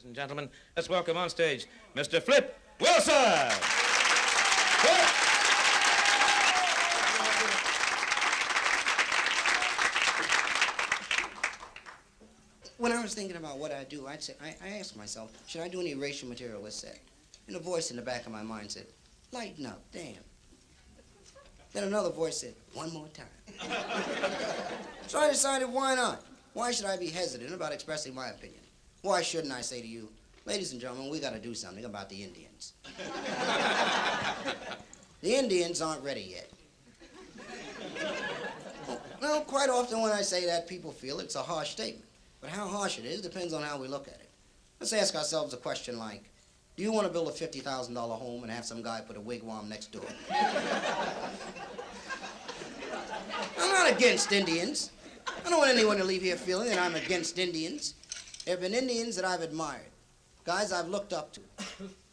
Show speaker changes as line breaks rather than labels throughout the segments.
and gentlemen, let's welcome on stage Mr. Flip Wilson. Flip.
When I was thinking about what I'd do, I asked myself, should I do any racial material this set? And a voice in the back of my mind said, lighten up, damn. Then another voice said, one more time. So I decided, why not? Why should I be hesitant about expressing my opinion? Why shouldn't I say to you, ladies and gentlemen, we got to do something about the Indians. The Indians aren't ready yet. Well, quite often when I say that, people feel it's a harsh statement. But how harsh it is depends on how we look at it. Let's ask ourselves a question like, do you want to build a $50,000 home and have some guy put a wigwam next door? I'm not against Indians. I don't want anyone to leave here feeling that I'm against Indians. There have been Indians that I've admired, guys I've looked up to,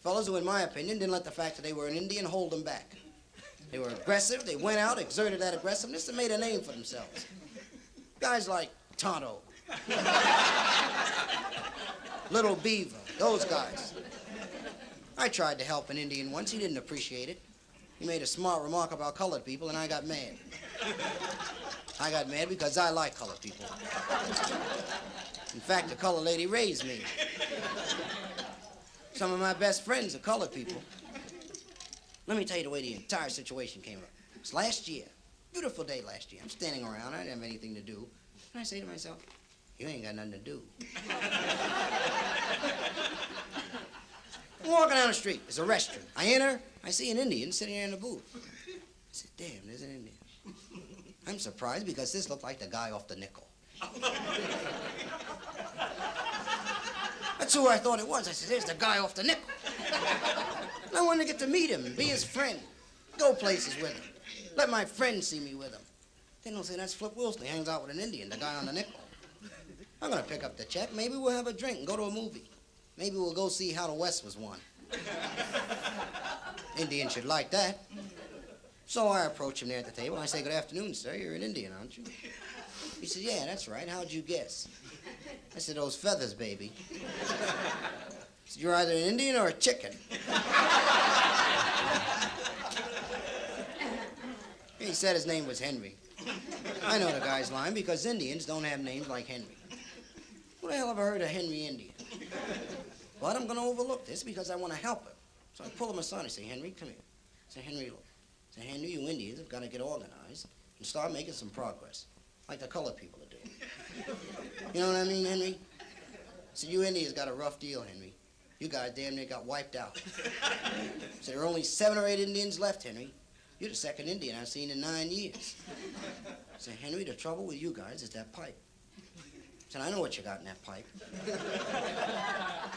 fellows who, in my opinion, didn't let the fact that they were an Indian hold them back. They were aggressive, they went out, exerted that aggressiveness, and made a name for themselves. Guys like Tonto, Little Beaver, those guys. I tried to help an Indian once. He didn't appreciate it. He made a smart remark about colored people, and I got mad. I got mad because I like colored people. In fact, the colored lady raised me. Some of my best friends are colored people. Let me tell you the way the entire situation came up. It was last year. Beautiful day last year. I'm standing around. I didn't have anything to do. And I say to myself, you ain't got nothing to do. I'm walking down the street. There's a restaurant. I enter. I see an Indian sitting there in the booth. I said, damn, there's an Indian. I'm surprised because this looked like the guy off the nickel. That's who I thought it was. I said, there's the guy off the nickel. And I wanted to get to meet him and be his friend. Go places with him. Let my friends see me with him. Then they'll say, that's Flip Wilson. He hangs out with an Indian, the guy on the nickel. I'm going to pick up the check. Maybe we'll have a drink and go to a movie. Maybe we'll go see How the West Was Won. Indian should like that. So I approach him there at the table. I say, good afternoon, sir. You're an Indian, aren't you? He says, yeah, that's right. How'd you guess? I said, those feathers, baby. He said, you're either an Indian or a chicken. He said his name was Henry. I know the guy's lying because Indians don't have names like Henry. Who the hell ever heard of Henry Indian? But I'm going to overlook this because I want to help him. So I pull him aside and say, Henry, come here. I say, Henry, look. I say, Henry, you Indians have got to get organized and start making some progress, like the colored people are doing. You know what I mean, Henry? I said, you Indians got a rough deal, Henry. You guys damn near got wiped out. I said, there are only 7 or 8 Indians left, Henry. You're the second Indian I've seen in 9 years. I said, Henry, the trouble with you guys is that pipe. I said, I know what you got in that pipe.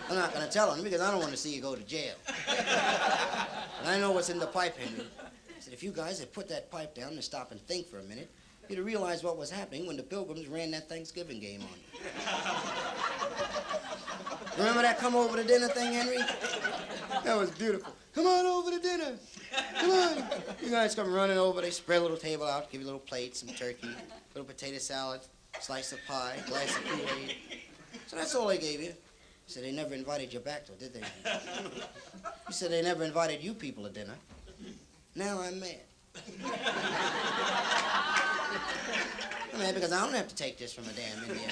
I'm not going to tell him because I don't want to see you go to jail. But I know what's in the pipe, Henry. I said, if you guys had put that pipe down and stopped and think for a minute, you'd have realized what was happening when the Pilgrims ran that Thanksgiving game on you. Remember that come over to dinner thing, Henry? That was beautiful. Come on over to dinner. Come on. You guys come running over. They spread a little table out, give you a little plate, some turkey, little potato salad, slice of pie, glass of Kool-Aid. So that's all they gave you. He said they never invited you back, though, did they? He said they never invited you people to dinner. Now I'm mad. I'm mad because I don't have to take this from a damn Indian.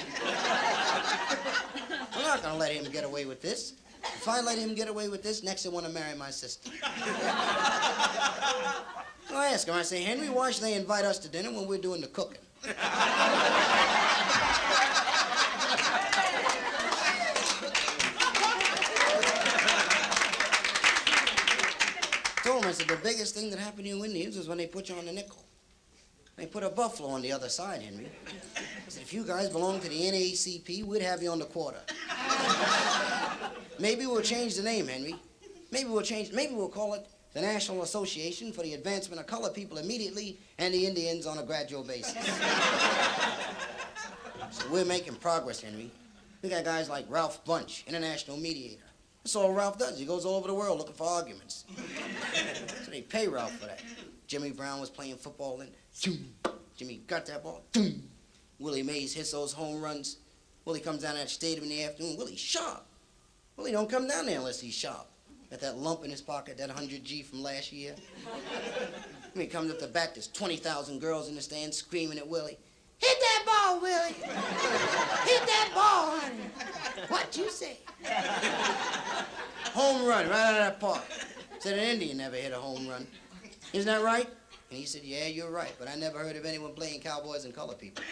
I'm not going to let him get away with this. If I let him get away with this, next he'll want to marry my sister. So I ask him, I say, Henry, why should they invite us to dinner when we're doing the cooking? I told him, I said, the biggest thing that happened to you Indians was when they put you on the nickel. They put a buffalo on the other side, Henry. I said, if you guys belong to the NAACP, we'd have you on the quarter. Maybe we'll change the name, Henry. Maybe we'll call it the National Association for the Advancement of Colored People Immediately and the Indians on a Gradual Basis. So we're making progress, Henry. We got guys like Ralph Bunch, international mediator. That's all Ralph does. He goes all over the world looking for arguments. So they pay Ralph for that. Jimmy Brown was playing football and Jimmy got that ball. Willie Mays hits those home runs. Willie comes down to that stadium in the afternoon. Willie's sharp. Well, he don't come down there unless he's sharp. Got that lump in his pocket, that 100G from last year. When he comes up the back, there's 20,000 girls in the stand screaming at Willie. Hit that ball, Willie. Hit that ball, honey. What you say? Home run right out of that park. Said an Indian never hit a home run. Isn't that right? And he said, yeah, you're right, but I never heard of anyone playing cowboys and color people.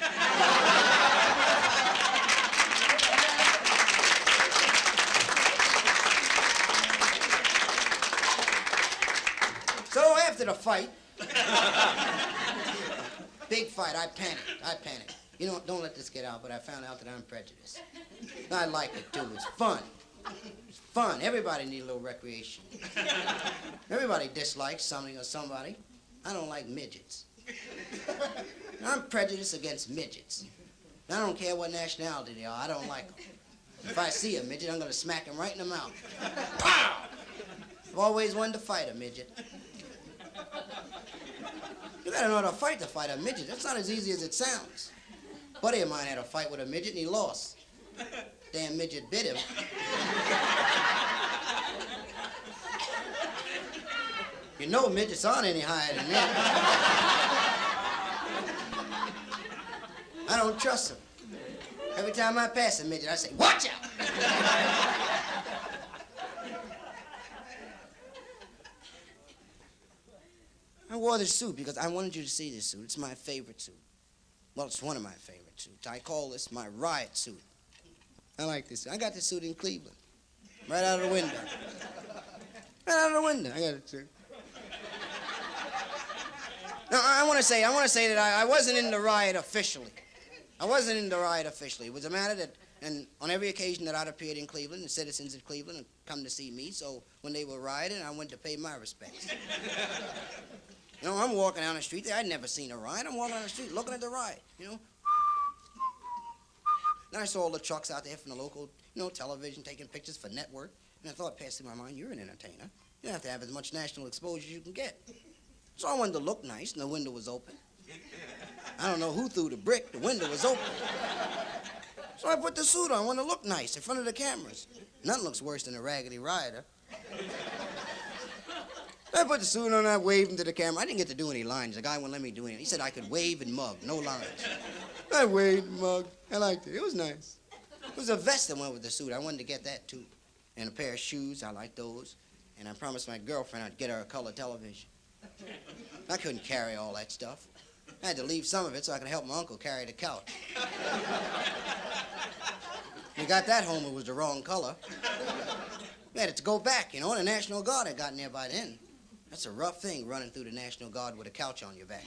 So after the fight, big fight, I panicked. You know, don't let this get out, but I found out that I'm prejudiced. I like it, too. It's fun. It's fun. Everybody needs a little recreation. Everybody dislikes something or somebody. I don't like midgets. I'm prejudiced against midgets. I don't care what nationality they are. I don't like them. If I see a midget, I'm going to smack him right in the mouth. Pow! I've always wanted to fight a midget. You gotta know how to fight a midget. That's not as easy as it sounds. A buddy of mine had a fight with a midget and he lost. Damn midget bit him. You know midgets aren't any higher than that. I don't trust them. Every time I pass a midget, I say, watch out! I wore this suit because I wanted you to see this suit. It's my favorite suit. Well, it's one of my favorite suits. I call this my riot suit. I like this suit. I got this suit in Cleveland. Right out of the window. Right out of the window. I got it, too. Now, I want to say that I wasn't in the riot officially. I wasn't in the riot officially. It was a matter that, and on every occasion that I'd appeared in Cleveland, the citizens of Cleveland had come to see me, so when they were rioting, I went to pay my respects. You know, I'm walking down the street there. I'd never seen a riot. I'm walking down the street looking at the riot, you know. Then I saw all the trucks out there from the local, television taking pictures for network. And I thought, passed through my mind, you're an entertainer. You don't have to have as much national exposure as you can get. So I wanted to look nice, and the window was open. I don't know who threw the brick. The window was open. So I put the suit on. I wanted to look nice in front of the cameras. Nothing looks worse than a raggedy rioter. I put the suit on, I waved into the camera. I didn't get to do any lines. The guy wouldn't let me do anything. He said I could wave and mug, no lines. I waved and mugged. I liked it. It was nice. It was a vest that went with the suit. I wanted to get that, too. And a pair of shoes. I liked those. And I promised my girlfriend I'd get her a color television. I couldn't carry all that stuff. I had to leave some of it so I could help my uncle carry the couch. We got that home, it was the wrong color. We had it to go back, and the National Guard had gotten there by then. That's a rough thing, running through the National Guard with a couch on your back.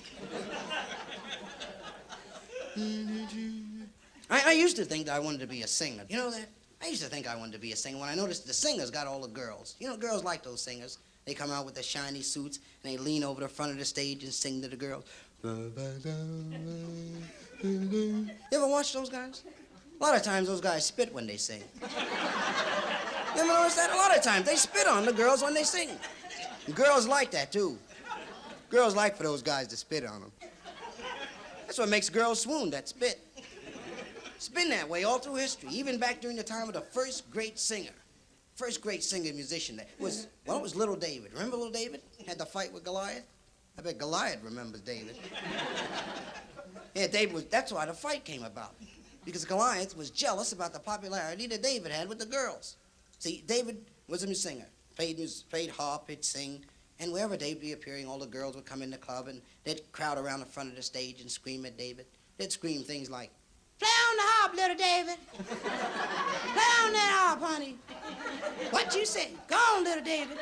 I used to think that I wanted to be a singer. You know that? I used to think I wanted to be a singer when I noticed the singers got all the girls. Girls like those singers. They come out with their shiny suits, and they lean over the front of the stage and sing to the girls. You ever watch those guys? A lot of times those guys spit when they sing. You ever notice that? A lot of times they spit on the girls when they sing. And girls like that, too. Girls like for those guys to spit on them. That's what makes girls swoon, that spit. It's been that way all through history, even back during the time of the first great singer. First great singer musician that was, it was Little David. Remember Little David? Had the fight with Goliath? I bet Goliath remembers David. Yeah, that's why the fight came about. Because Goliath was jealous about the popularity that David had with the girls. See, David was a singer. Played harp, he'd sing, and wherever David be appearing, all the girls would come in the club and they'd crowd around the front of the stage and scream at David. They'd scream things like, play on the harp, little David. Play on that harp, honey. What you say? Go on, little David.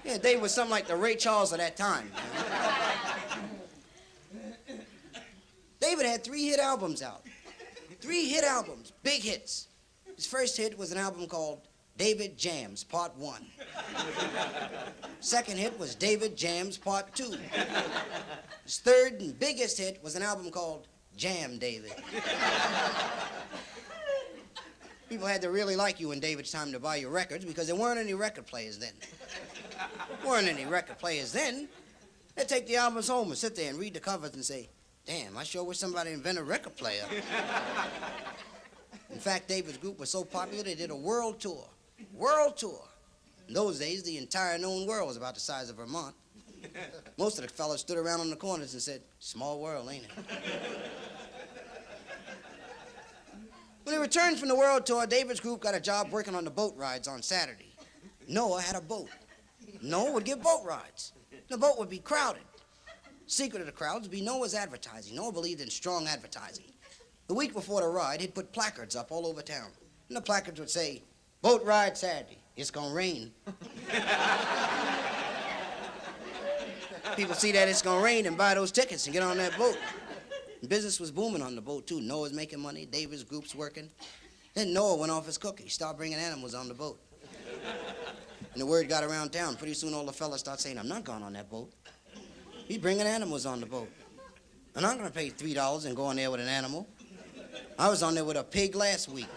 Yeah, David was something like the Ray Charles of that time. David had 3 hit albums out. 3 hit albums, big hits. His first hit was an album called David Jams, Part 1. Second hit was David Jams, Part 2. His third and biggest hit was an album called Jam David. People had to really like you in David's time to buy your records because there weren't any record players then. They'd take the albums home and sit there and read the covers and say, damn, I sure wish somebody invented a record player. In fact, David's group was so popular they did a world tour. World tour. In those days, the entire known world was about the size of Vermont. Most of the fellas stood around on the corners and said, "Small world, ain't it?" When they returned from the world tour, David's group got a job working on the boat rides on Saturday. Noah had a boat. Noah would give boat rides. The boat would be crowded. Secret of the crowds would be Noah's advertising. Noah believed in strong advertising. The week before the ride, he'd put placards up all over town. And the placards would say, "Boat ride Saturday. It's gonna rain." People see that it's gonna rain and buy those tickets and get on that boat. And business was booming on the boat, too. Noah's making money. David's group's working. Then Noah went off his cookie. Started bringing animals on the boat. And the word got around town. Pretty soon all the fellas start saying, "I'm not going on that boat. He's bringing animals on the boat. I'm not going to pay $3 and go on there with an animal. I was on there with a pig last week."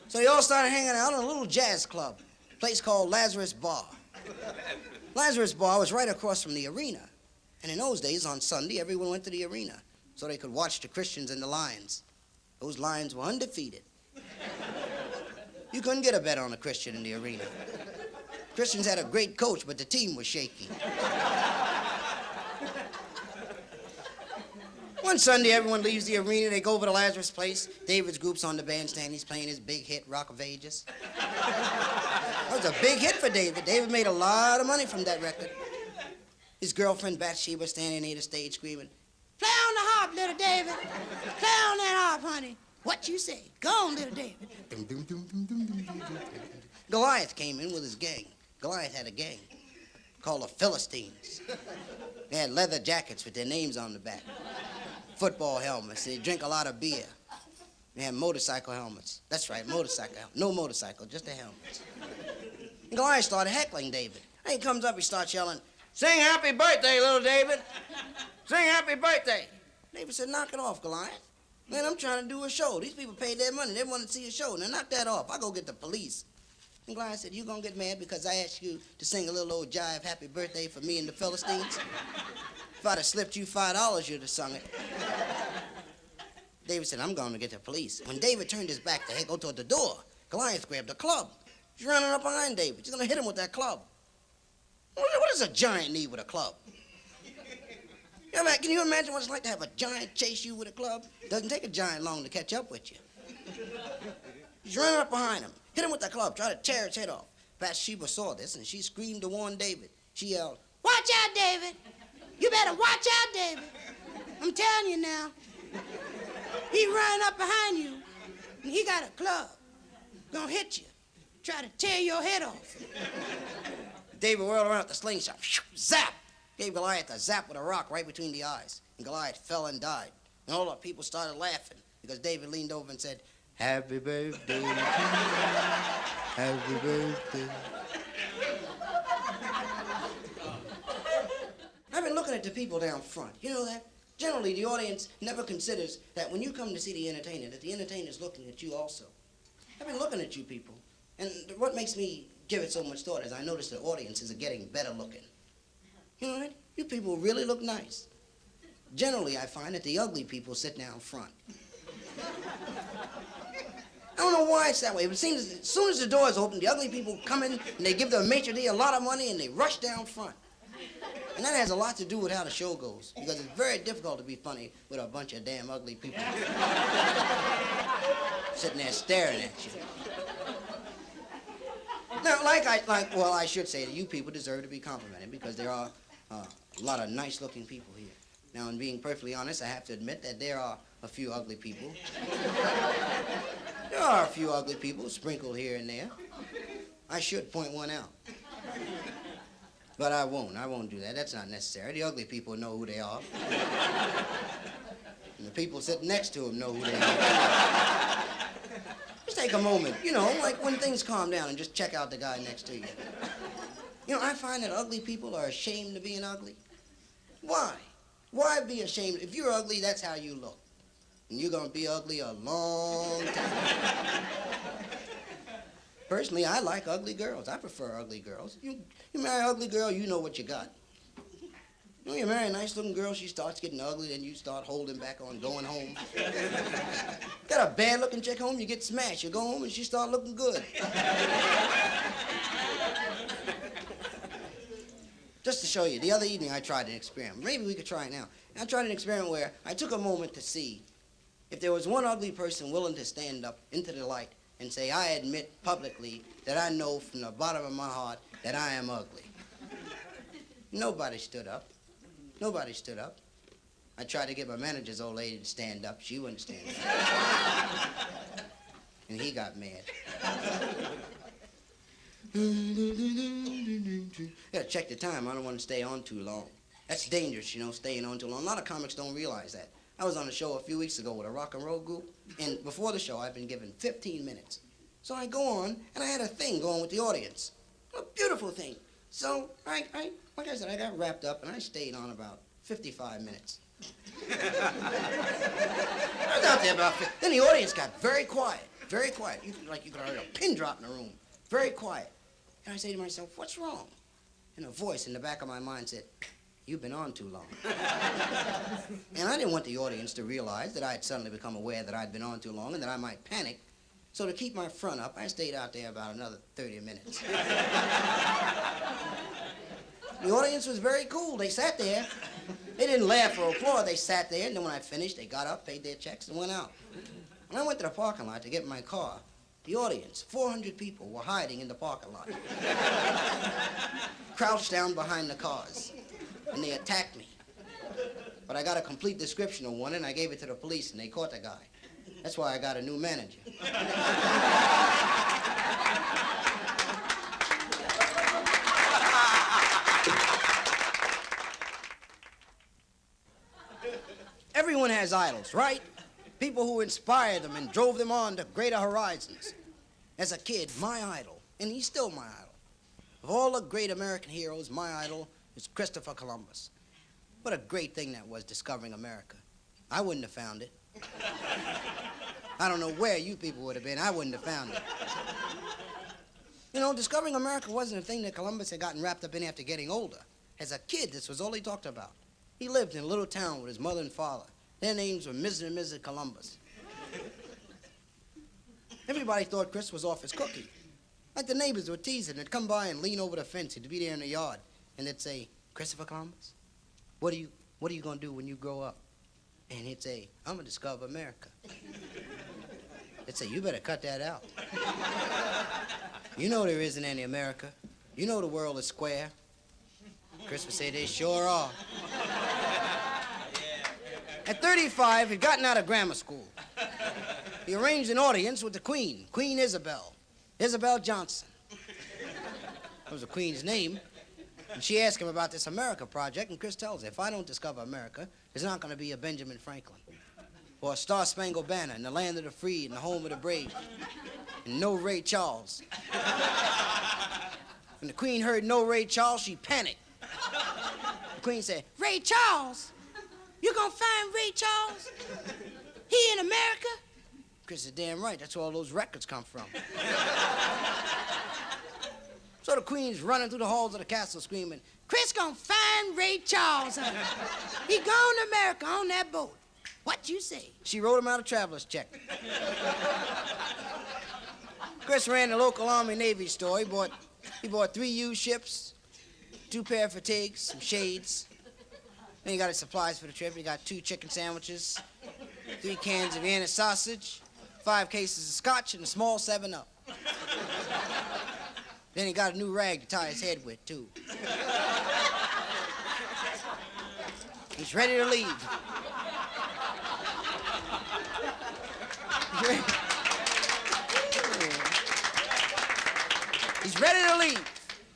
So they all started hanging out in a little jazz club, a place called Lazarus Bar. Lazarus Bar was right across from the arena. And in those days, on Sunday, everyone went to the arena so they could watch the Christians and the Lions. Those Lions were undefeated. You couldn't get a bet on a Christian in the arena. Christians had a great coach, but the team was shaky. One Sunday, everyone leaves the arena. They go over to Lazarus' place. David's group's on the bandstand. He's playing his big hit, Rock of Ages. That was a big hit for David. David made a lot of money from that record. His girlfriend, Bathsheba, standing near the stage screaming, "Play on the harp, little David. Play on that harp, honey. What you say? Go on, little David." Goliath came in with his gang. Goliath had a gang called the Philistines. They had leather jackets with their names on the back, football helmets. They drink a lot of beer. They had motorcycle helmets. That's right, motorcycle helmets. No motorcycle, just the helmets. And Goliath started heckling David. And he comes up, he starts yelling, "Sing happy birthday, little David. Sing happy birthday." David said, "Knock it off, Goliath. Man, I'm trying to do a show. These people paid their money. They want to see a show. Now knock that off. I'll go get the police." And Goliath said, "You gonna get mad because I asked you to sing a little old jive happy birthday for me and the Philistines? If I'd have slipped you $5, you'd have sung it." David said, "I'm going to get the police." When David turned his back to go toward the door, Goliath grabbed a club. He's running up behind David. He's going to hit him with that club. What does a giant need with a club? Can you imagine what it's like to have a giant chase you with a club? Doesn't take a giant long to catch up with you. He's running up behind him. Hit him with the club. Try to tear his head off. Bathsheba saw this, and she screamed to warn David. She yelled, "Watch out, David. You better watch out, David. I'm telling you now. He running up behind you, and he got a club. Gonna hit you. Try to tear your head off." David whirled around with the slingshot. Zap! Gave Goliath a zap with a rock right between the eyes. And Goliath fell and died. And all the people started laughing because David leaned over and said, "Happy birthday to you. Happy birthday." I've been looking at the people down front. You know that? Generally, the audience never considers that when you come to see the entertainer, that the entertainer's looking at you also. I've been looking at you people. And what makes me give it so much thought is I notice the audiences are getting better looking. You know what? You people really look nice. Generally, I find that the ugly people sit down front. I don't know why it's that way, but it seems as soon as the doors open, the ugly people come in and they give the maitre d' a lot of money and they rush down front. And that has a lot to do with how the show goes, because it's very difficult to be funny with a bunch of damn ugly people sitting there staring at you. Now, I should say that you people deserve to be complimented because there are a lot of nice-looking people here. Now, in being perfectly honest, I have to admit that there are a few ugly people. There are a few ugly people sprinkled here and there. I should point one out. But I won't do that. That's not necessary. The ugly people know who they are. And the people sitting next to them know who they are. Just take a moment, like when things calm down and just check out the guy next to you. I find that ugly people are ashamed of being ugly. Why? Why be ashamed? If you're ugly, that's how you look. And you're going to be ugly a long time. Personally, I like ugly girls. I prefer ugly girls. You marry an ugly girl, you know what you got. You know, you marry a nice-looking girl, she starts getting ugly, then you start holding back on going home. Got a bad-looking chick home, you get smashed. You go home and she start looking good. Just to show you, the other evening I tried an experiment. Maybe we could try it now. I tried an experiment where I took a moment to see if there was one ugly person willing to stand up into the light and say, I admit publicly that I know from the bottom of my heart that I am ugly. Nobody stood up. Nobody stood up. I tried to get my manager's old lady to stand up. She wouldn't stand up. And he got mad. Gotta check the time. I don't want to stay on too long. That's dangerous, you know, staying on too long. A lot of comics don't realize that. I was on a show a few weeks ago with a rock and roll group, and before the show, I've been given 15 minutes. So I go on, and I had a thing going with the audience. A beautiful thing. So, like I said, I got wrapped up, and I stayed on about 55 minutes. I was out there about 50. Then the audience got very quiet, very quiet. You could have heard a pin drop in the room. Very quiet. And I say to myself, what's wrong? And a voice in the back of my mind said, you've been on too long. And I didn't want the audience to realize that I had suddenly become aware that I'd been on too long and that I might panic. So to keep my front up, I stayed out there about another 30 minutes. The audience was very cool. They sat there. They didn't laugh or applaud. They sat there, and then when I finished, they got up, paid their checks, and went out. When I went to the parking lot to get in my car, the audience, 400 people, were hiding in the parking lot. Crouched down behind the cars. And they attacked me. But I got a complete description of one, and I gave it to the police, and they caught the guy. That's why I got a new manager. Everyone has idols, right? People who inspired them and drove them on to greater horizons. As a kid, my idol, and he's still my idol. Of all the great American heroes, my idol is Christopher Columbus. What a great thing that was, discovering America. I wouldn't have found it. I don't know where you people would have been. I wouldn't have found it. You know, discovering America wasn't a thing that Columbus had gotten wrapped up in after getting older. As a kid, this was all he talked about. He lived in a little town with his mother and father. Their names were Mr. and Mrs. Columbus. Everybody thought Chris was off his cookie. Like the neighbors would tease him. They'd come by and lean over the fence. He'd be there in the yard. And they'd say, Christopher Columbus, what are you going to do when you grow up? And he'd say, I'm going to discover America. They'd say, you better cut that out. You know there isn't any America. You know the world is square. Chris would say, they sure are. At 35, he'd gotten out of grammar school. He arranged an audience with the Queen, Queen Isabel Johnson. That was the Queen's name. And she asked him about this America project, and Chris tells her, if I don't discover America, there's not going to be a Benjamin Franklin, or a Star-Spangled Banner in the land of the free and the home of the brave, and no Ray Charles. When the Queen heard no Ray Charles, she panicked. The Queen said, Ray Charles? You gonna find Ray Charles? He in America? Chris said, damn right, that's where all those records come from. So the Queen's running through the halls of the castle screaming, Chris gonna find Ray Charles, honey. He gone to America on that boat. What you say? She wrote him out a traveler's check. Chris ran the local Army-Navy store. He bought 3 used ships, 2 pair of fatigues, some shades. Then he got his supplies for the trip. He got 2 chicken sandwiches, 3 cans of Vienna sausage, 5 cases of scotch, and a small 7-Up. Then he got a new rag to tie his head with, too. He's ready to leave. He's ready to leave.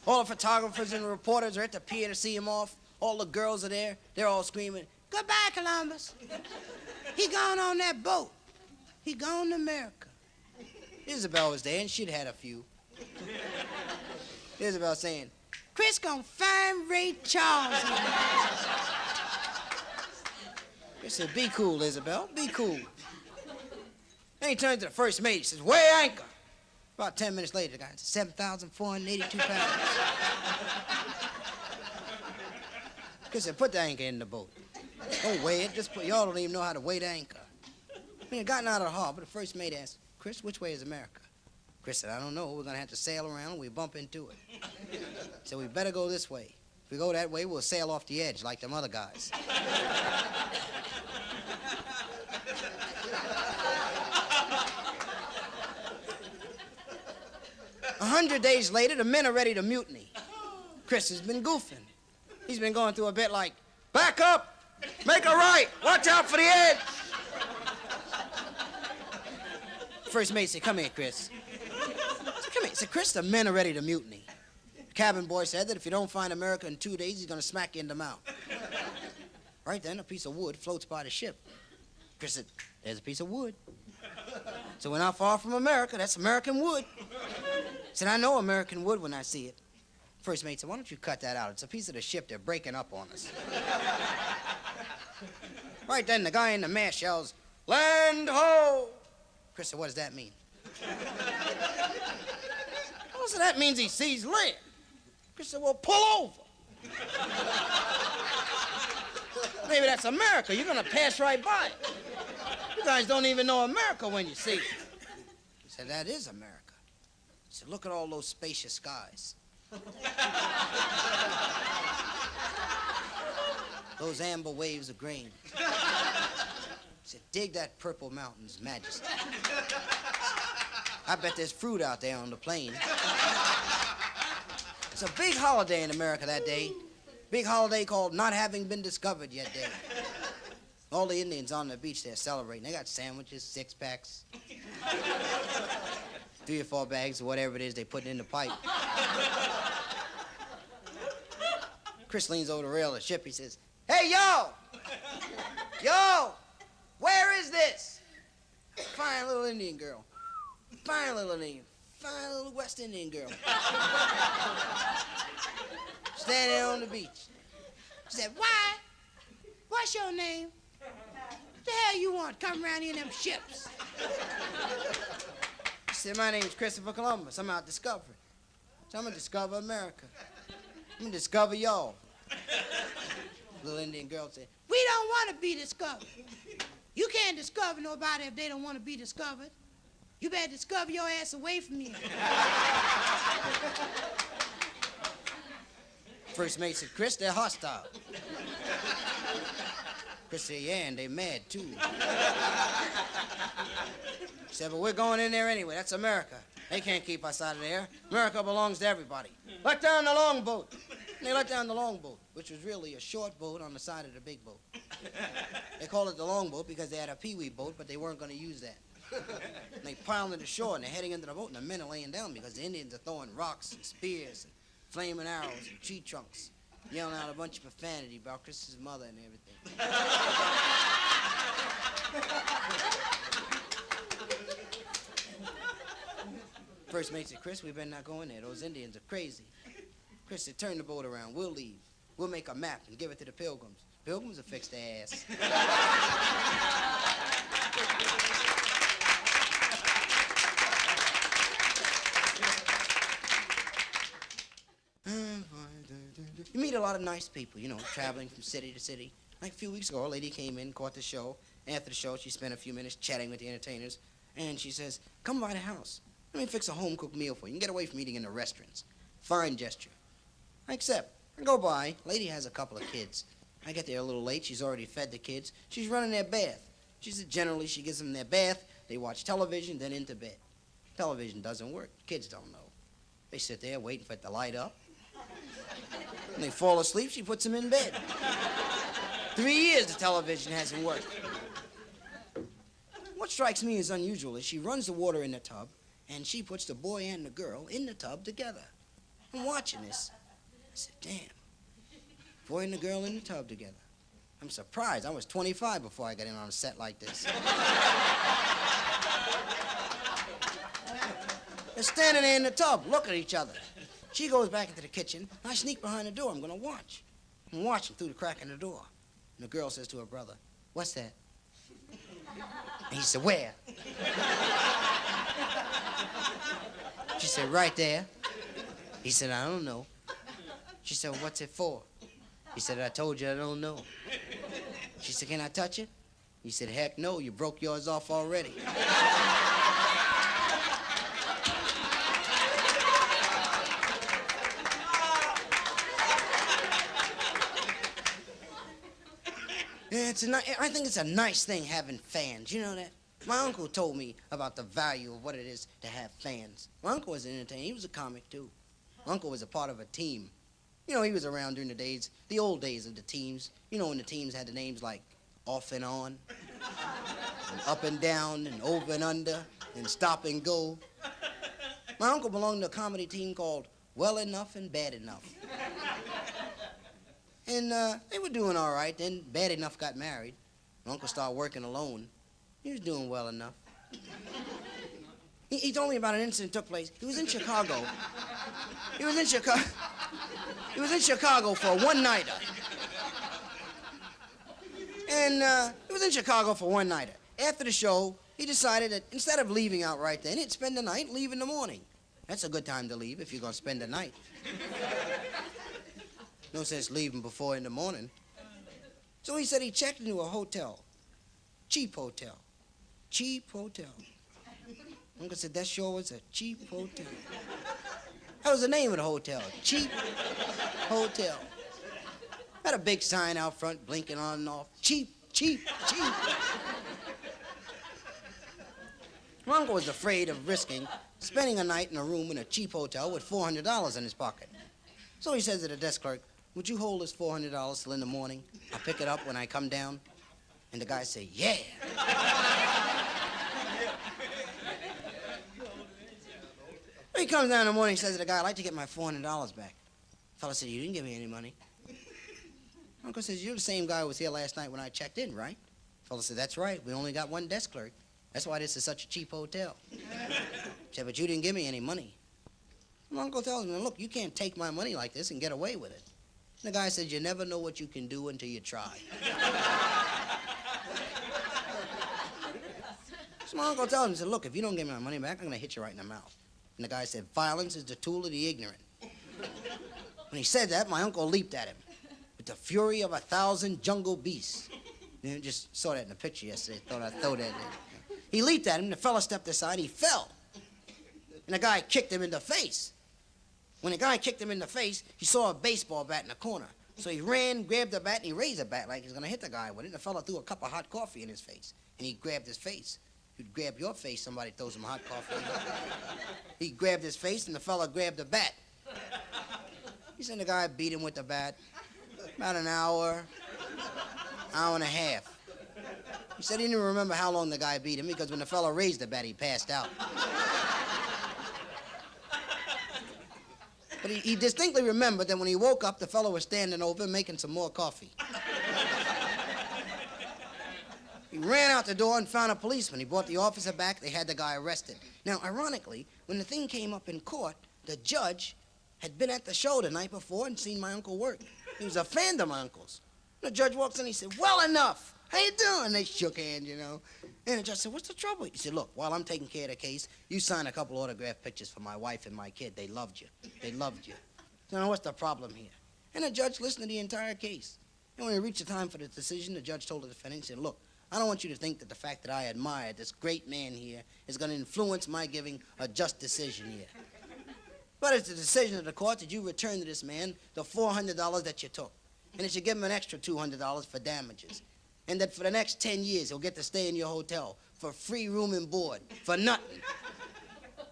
All the photographers and reporters are at the pier to see him off. All the girls are there. They're all screaming, goodbye, Columbus. He gone on that boat. He gone to America. Isabel was there, and she'd had a few. Isabel saying, Chris gonna find Ray Charles. Chris said, be cool, Isabel, be cool. Then he turned to the first mate. He says, weigh anchor. About 10 minutes later, the guy said, 7,482 pounds. Chris said, put the anchor in the boat. Don't weigh it. Just put, y'all don't even know how to weigh the anchor. When he gotten out of the harbor, the first mate asked, Chris, which way is America? Chris said, I don't know. We're going to have to sail around and we bump into it. So we better go this way. If we go that way, we'll sail off the edge like them other guys. 100 days later, the men are ready to mutiny. Chris has been goofing. He's been going through a bit like, back up, make a right, watch out for the edge. First mate said, come here, Chris. I said, come here. He said, Chris, the men are ready to mutiny. The cabin boy said that if you don't find America in 2 days, he's going to smack you in the mouth. Right then, a piece of wood floats by the ship. Chris said, there's a piece of wood. So we're not far from America. That's American wood. He said, I know American wood when I see it. First mate said, why don't you cut that out? It's a piece of the ship. They're breaking up on us. Right then, the guy in the mast yells, land ho! Chris said, what does that mean? Well, so that means he sees land. Chris said, well, pull over. Maybe that's America. You're going to pass right by it. You guys don't even know America when you see it. He said, that is America. He said, look at all those spacious skies. Those amber waves of grain. He said, dig that purple mountain's majesty. I bet there's fruit out there on the plain. It's a big holiday in America that day. Big holiday called Not Having Been Discovered Yet Day. All the Indians on the beach there celebrating. They got sandwiches, 6-packs, 3 or 4 bags of whatever it is they put in the pipe. Chris leans over the rail of the ship. He says, hey, yo! Yo! Where is this? Fine little Indian girl. Fine little Indian. Fine little West Indian girl. Standing there on the beach. She said, why? What's your name? What the hell you want? Come around here in them ships. She said, my name's Christopher Columbus. I'm out discovering. So I'm gonna discover America. I'm gonna discover y'all. Little Indian girl said, we don't want to be discovered. You can't discover nobody if they don't want to be discovered. You better discover your ass away from here. First mate said, Chris, they're hostile. Chris said, yeah, and they mad, too. He said, but we're going in there anyway. That's America. They can't keep us out of there. America belongs to everybody. Let down the longboat. And they let down the longboat, which was really a short boat on the side of the big boat. They called it the longboat because they had a peewee boat, but they weren't going to use that. And they piled into shore, and they're heading into the boat, and the men are laying down because the Indians are throwing rocks and spears and flaming arrows and tree trunks, yelling out a bunch of profanity about Chris's mother and everything. First mate said, Chris, we better not go in there. Those Indians are crazy. Chris said, turn the boat around. We'll leave. We'll make a map and give it to the Pilgrims. Pilgrims will fix their ass. You meet a lot of nice people, you know, traveling from city to city. Like a few weeks ago, a lady came in, caught the show. After the show, she spent a few minutes chatting with the entertainers. And she says, come by the house. Let me fix a home-cooked meal for you. You can get away from eating in the restaurants. Fine gesture. I accept. I go by. Lady has a couple of kids. I get there a little late. She's already fed the kids. She's running their bath. She said generally she gives them their bath. They watch television, then into bed. Television doesn't work. Kids don't know. They sit there waiting for it to light up. When they fall asleep, she puts them in bed. 3 years the television hasn't worked. What strikes me as unusual is she runs the water in the tub, and she puts the boy and the girl in the tub together. I'm watching this. I said, damn. Boy and the girl in the tub together. I'm surprised. I was 25 before I got in on a set like this. They're standing there in the tub, look at each other. She goes back into the kitchen. I sneak behind the door. I'm going to watch. I'm watching through the crack in the door. And the girl says to her brother, what's that? And he said, where? She said, right there. He said, I don't know. She said, well, what's it for? He said, I told you I don't know. She said, can I touch it? He said, heck no, you broke yours off already. Yeah, I think it's a nice thing having fans. You know that? My uncle told me about the value of what it is to have fans. My uncle was an entertainer. He was a comic, too. My uncle was a part of a team. You know, he was around during the old days of the teams. You know, when the teams had the names like Off and On, and Up and Down, and Over and Under, and Stop and Go. My uncle belonged to a comedy team called Well Enough and Bad Enough. And they were doing all right. Then Bad Enough got married. My uncle started working alone. He was doing well enough. He told me about an incident that took place. He was in Chicago. He was in Chicago for a one-nighter. And he was in Chicago for one nighter. After the show, he decided that instead of leaving out right then, he'd spend the night and leave in the morning. That's a good time to leave if you're going to spend the night. No sense leaving before in the morning. So he said he checked into a hotel. Cheap hotel. Cheap hotel. Uncle said, that sure was a cheap hotel. That was the name of the hotel. Cheap hotel. Had a big sign out front blinking on and off. Cheap, cheap, cheap. My uncle was afraid of risking spending a night in a room in a cheap hotel with $400 in his pocket. So he says to the desk clerk, would you hold this $400 till in the morning? I'll pick it up when I come down. And the guy said, yeah. He comes down in the morning and says to the guy, I'd like to get my $400 back. The fella said, you didn't give me any money. Uncle says, you're the same guy who was here last night when I checked in, right? The fella said, that's right. We only got one desk clerk. That's why this is such a cheap hotel. He said, but you didn't give me any money. My uncle tells him, look, you can't take my money like this and get away with it. And the guy says, you never know what you can do until you try. So my uncle tells him, he said, look, if you don't give me my money back, I'm going to hit you right in the mouth. And the guy said, violence is the tool of the ignorant. When he said that, my uncle leaped at him with the fury of 1,000 jungle beasts. You just saw that in the picture yesterday. Thought I'd throw that in. He leaped at him, the fella stepped aside, he fell. And the guy kicked him in the face. When the guy kicked him in the face, he saw a baseball bat in the corner. So he ran, grabbed the bat, and he raised the bat like he was going to hit the guy with it. And the fella threw a cup of hot coffee in his face. And he grabbed his face. You'd grab your face, somebody throws some hot coffee in. He grabbed his face, and the fella grabbed the bat. He said the guy beat him with the bat about an hour and a half. He said he didn't remember how long the guy beat him because when the fella raised the bat, he passed out. But he distinctly remembered that when he woke up, the fellow was standing over him making some more coffee. He ran out the door and found a policeman. He brought the officer back. They had the guy arrested. Now, ironically, when the thing came up in court, the judge had been at the show the night before and seen my uncle work. He was a fan of my uncle's. The judge walks in, he said, well enough. How you doing? They shook hands, you know. And the judge said, what's the trouble? He said, look, while I'm taking care of the case, you signed a couple autograph pictures for my wife and my kid. They loved you. They loved you. So now what's the problem here? And the judge listened to the entire case. And when it reached the time for the decision, the judge told the defendant, he said, look, I don't want you to think that the fact that I admire this great man here is going to influence my giving a just decision here. But it's the decision of the court that you return to this man the $400 that you took. And that you give him an extra $200 for damages. And that for the next 10 years, he'll get to stay in your hotel for free room and board, for nothing.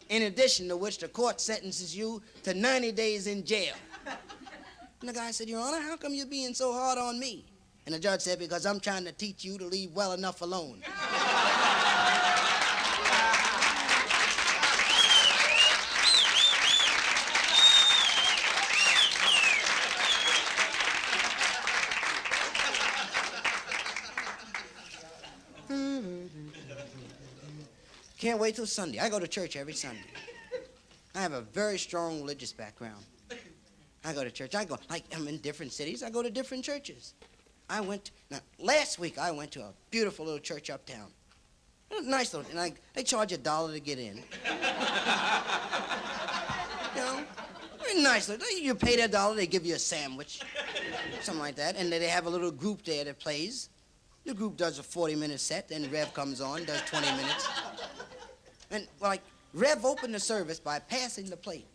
In addition to which, the court sentences you to 90 days in jail. And the guy said, Your Honor, how come you're being so hard on me? And the judge said, because I'm trying to teach you to leave well enough alone. Can't wait till Sunday. I go to church every Sunday. I have a very strong religious background. I go to church. I'm in different cities. I go to different churches. Last week I went to a beautiful little church uptown. It was nice little, and they charge $1 to get in. You know, very nice. You pay their $1, they give you a sandwich, something like that, and they have a little group there that plays. The group does a 40-minute set, then Rev comes on, does 20 minutes. And, like, Rev opened the service by passing the plate.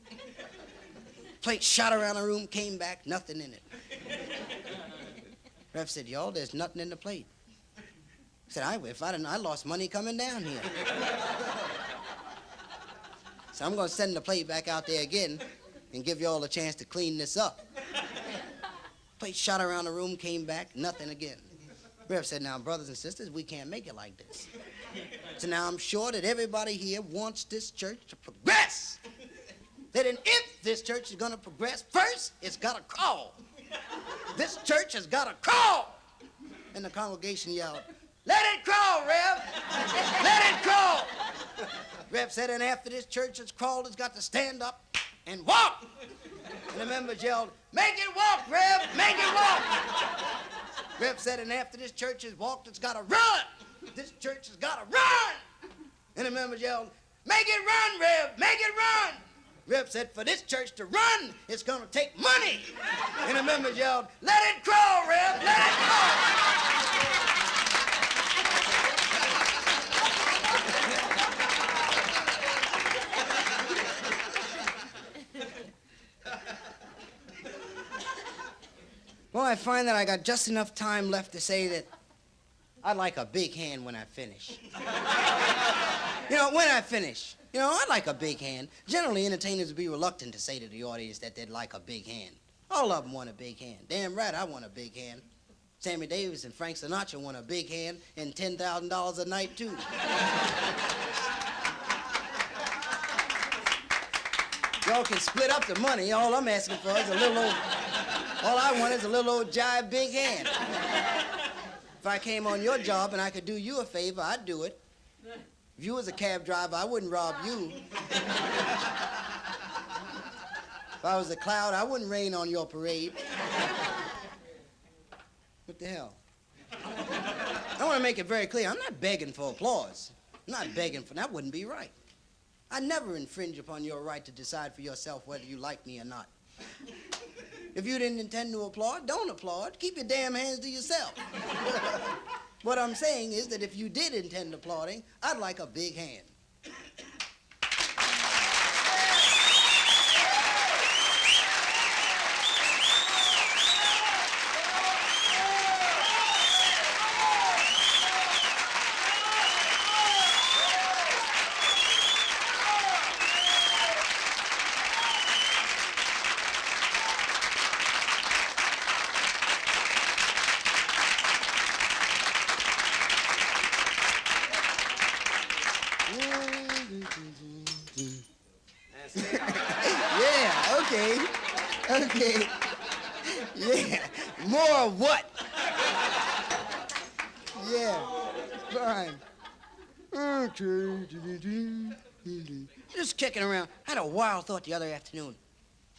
Plate shot around the room, came back, nothing in it. Rev said, y'all, there's nothing in the plate. I said, I lost money coming down here. So I'm going to send the plate back out there again and give y'all a chance to clean this up. Plate shot around the room, came back, nothing again. Rev said, now, brothers and sisters, we can't make it like this. So now I'm sure that everybody here wants this church to progress. That if this church is going to progress, first, it's got to crawl. This church has got to crawl. And the congregation yelled, let it crawl, Rev. Let it crawl. Rev said, and after this church has crawled, it's got to stand up and walk. And the members yelled, make it walk, Rev, make it walk. Rev said, and after this church has walked, it's got to run. This church has got to run. And the members yelled, make it run, Rev, make it run. Rev said, for this church to run, it's going to take money. And the members yelled, let it crawl, Rev, let it crawl. Well, I find that I got just enough time left to say that I'd like a big hand when I finish. When I finish. I'd like a big hand. Generally, entertainers would be reluctant to say to the audience that they'd like a big hand. All of them want a big hand. Damn right, I want a big hand. Sammy Davis and Frank Sinatra want a big hand and $10,000 a night, too. Y'all can split up the money. All I'm asking for is a little old... All I want is a little old jive big hand. If I came on your job and I could do you a favor, I'd do it. If you was a cab driver, I wouldn't rob you. If I was a cloud, I wouldn't rain on your parade. What the hell? I want to make it very clear, I'm not begging for applause. I'm not begging for... That wouldn't be right. I never infringe upon your right to decide for yourself whether you like me or not. If you didn't intend to applaud, don't applaud. Keep your damn hands to yourself. What I'm saying is that if you did intend applauding, I'd like a big hand. Okay. Yeah. More of what? Yeah. Fine. Okay. Just kicking around. I had a wild thought the other afternoon.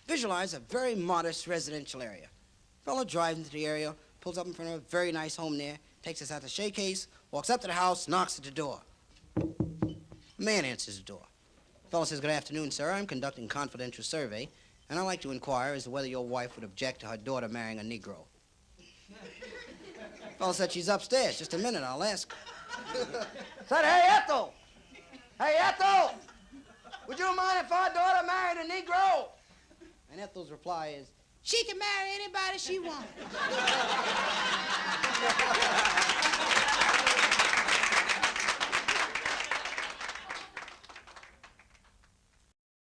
Visualize a very modest residential area. Fellow drives into the area, pulls up in front of a very nice home there, takes us out the showcase, walks up to the house, knocks at the door. A man answers the door. Fellow says, good afternoon, sir. I'm conducting a confidential survey, and I'd like to inquire as to whether your wife would object to her daughter marrying a Negro. Fellow said, she's upstairs. Just a minute, I'll ask her. Said, hey, Ethel! Hey, Ethel! Would you mind if our daughter married a Negro? And Ethel's reply is, she can marry anybody she wants.